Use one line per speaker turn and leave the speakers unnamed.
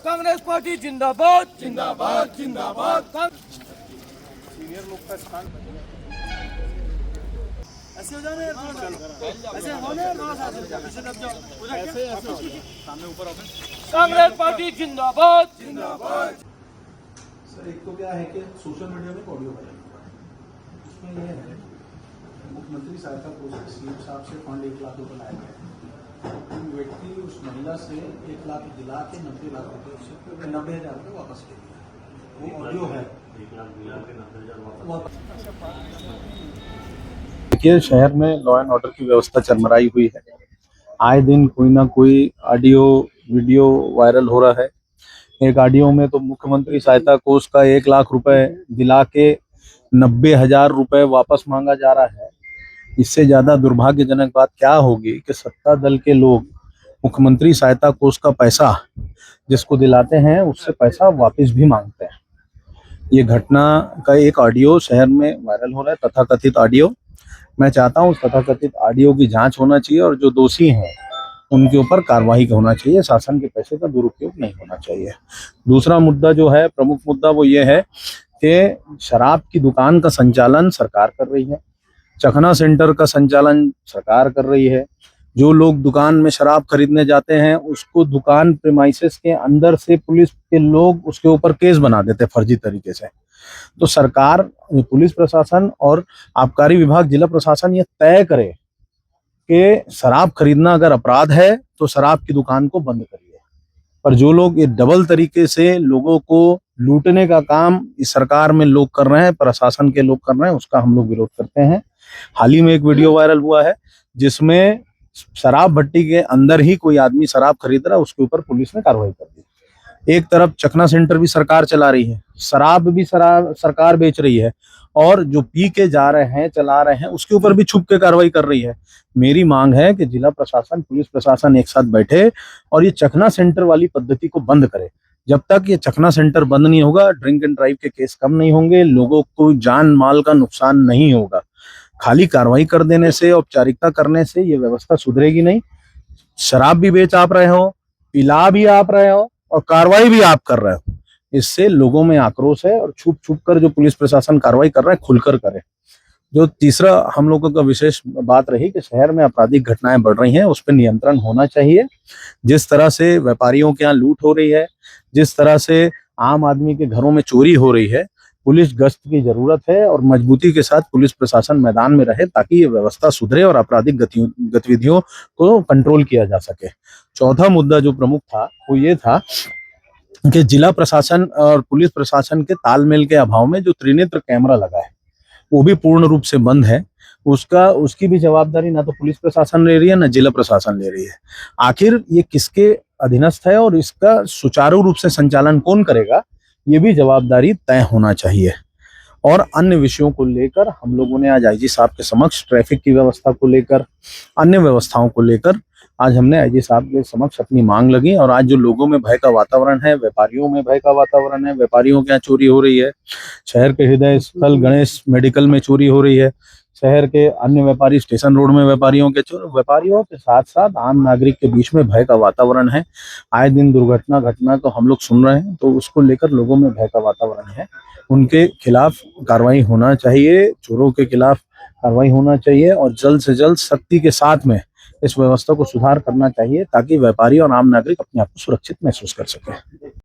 Congress party जिंदाबाद जिंदाबाद जिंदाबाद। सीनियर लोग का स्थान ऐसे हो जाने, ऐसे होने, सामने ऊपर कांग्रेस पार्टी जिंदाबाद जिंदाबाद।
सर एक तो क्या है कि सोशल मीडिया में ऑडियो वायरल हुआ है, उसमें यह है मुख्यमंत्री सहायता कोष से सीएम साहब से फंड 1 लाख रुपए लाया गया। व्यक्ति उस महिला से 1 लाख दिला के 90 लाख रुपए, 90,000 रुपये वापस ले लिया। वो ऑडियो है, 1 लाख दिला के 90,000 वापस।
देखिए, शहर में लॉ एंड ऑर्डर की व्यवस्था चरमराई हुई है। आए दिन कोई ना कोई ऑडियो वीडियो वायरल हो रहा है। एक ऑडियो में तो मुख्यमंत्री सहायता कोष का 1 लाख रुपए दिला के 90,000 रुपए वापस मांगा जा रहा है। इससे ज्यादा दुर्भाग्यजनक बात क्या होगी कि सत्ता दल के लोग मुख्यमंत्री सहायता कोष का पैसा जिसको दिलाते हैं उससे पैसा वापस भी मांगते हैं। ये घटना का एक ऑडियो शहर में वायरल हो रहा है, तथाकथित ऑडियो। मैं चाहता हूँ उस तथाकथित ऑडियो की जांच होना चाहिए और जो दोषी हैं उनके ऊपर कार्रवाई होना चाहिए। शासन के पैसे का दुरुपयोग नहीं होना चाहिए। दूसरा मुद्दा जो है, प्रमुख मुद्दा, वो ये है कि शराब की दुकान का संचालन सरकार कर रही है, चखना सेंटर का संचालन सरकार कर रही है। जो लोग दुकान में शराब खरीदने जाते हैं उसको दुकान प्रीमाइसेस के अंदर से पुलिस के लोग उसके ऊपर केस बना देते फर्जी तरीके से। तो सरकार, पुलिस प्रशासन और आबकारी विभाग, जिला प्रशासन ये तय करे कि शराब खरीदना अगर अपराध है तो शराब की दुकान को बंद करिए। पर जो लोग ये डबल तरीके से लोगों को लूटने का काम इस सरकार में लोग कर रहे हैं, प्रशासन के लोग कर रहे हैं, उसका हम लोग विरोध करते हैं। हाल ही में एक वीडियो वायरल हुआ है जिसमें शराब भट्टी के अंदर ही कोई आदमी शराब खरीद रहा है, उसके ऊपर पुलिस ने कार्रवाई कर दी। एक तरफ चखना सेंटर भी सरकार चला रही है, शराब भी सरकार बेच रही है, और जो पी के जा रहे हैं, चला रहे हैं, उसके ऊपर भी छुप के कार्रवाई कर रही है। मेरी मांग है कि जिला प्रशासन, पुलिस प्रशासन एक साथ बैठे और ये चखना सेंटर वाली पद्धति को बंद करे। जब तक ये चखना सेंटर बंद नहीं होगा, ड्रिंक एंड ड्राइव के केस कम नहीं होंगे, लोगों को जान माल का नुकसान नहीं होगा। खाली कार्रवाई कर देने से, औपचारिकता करने से ये व्यवस्था सुधरेगी नहीं। शराब भी बेच आप रहे हो, पिला भी आप रहे हो और कार्रवाई भी आप कर रहे हो, इससे लोगों में आक्रोश है। और छुप छुप कर जो पुलिस प्रशासन कार्रवाई कर रहा है, खुलकर करे। जो तीसरा हम लोगों का विशेष बात रही कि शहर में आपराधिक घटनाएं बढ़ रही हैं, उस पर नियंत्रण होना चाहिए। जिस तरह से व्यापारियों के यहाँ लूट हो रही है, जिस तरह से आम आदमी के घरों में चोरी हो रही है, पुलिस गश्त की जरूरत है और मजबूती के साथ पुलिस प्रशासन मैदान में रहे ताकि ये व्यवस्था सुधरे और आपराधिक गतिविधियों को कंट्रोल किया जा सके। चौथा मुद्दा जो प्रमुख था वो ये था कि जिला प्रशासन और पुलिस प्रशासन के तालमेल के अभाव में जो त्रिनेत्र कैमरा लगा है वो भी पूर्ण रूप से बंद है। उसकी भी जवाबदारी ना तो पुलिस प्रशासन ले रही है, ना जिला प्रशासन ले रही है। आखिर ये किसके अधीनस्थ है और इसका सुचारू रूप से संचालन कौन करेगा, ये भी जवाबदारी तय होना चाहिए। और अन्य विषयों को लेकर हम लोगों ने आज आईजी साहब के समक्ष, ट्रैफिक की व्यवस्था को लेकर, अन्य व्यवस्थाओं को लेकर आज हमने आईजी साहब के समक्ष अपनी मांग लगी। और आज जो लोगों में भय का वातावरण है, व्यापारियों में भय का वातावरण है, व्यापारियों के यहाँ चोरी हो रही है, शहर के हृदय स्थल गणेश मेडिकल में चोरी हो रही है, शहर के अन्य व्यापारी स्टेशन रोड में व्यापारियों के साथ साथ आम नागरिक के बीच में भय का वातावरण है। आए दिन दुर्घटना घटना तो हम लोग सुन रहे हैं, तो उसको लेकर लोगों में भय का वातावरण है। उनके खिलाफ कार्रवाई होना चाहिए, चोरों के खिलाफ कार्रवाई होना चाहिए और जल्द से जल्द सख्ती के साथ में इस व्यवस्था को सुधार करना चाहिए ताकि व्यापारी और आम नागरिक अपने आप को सुरक्षित महसूस कर सके।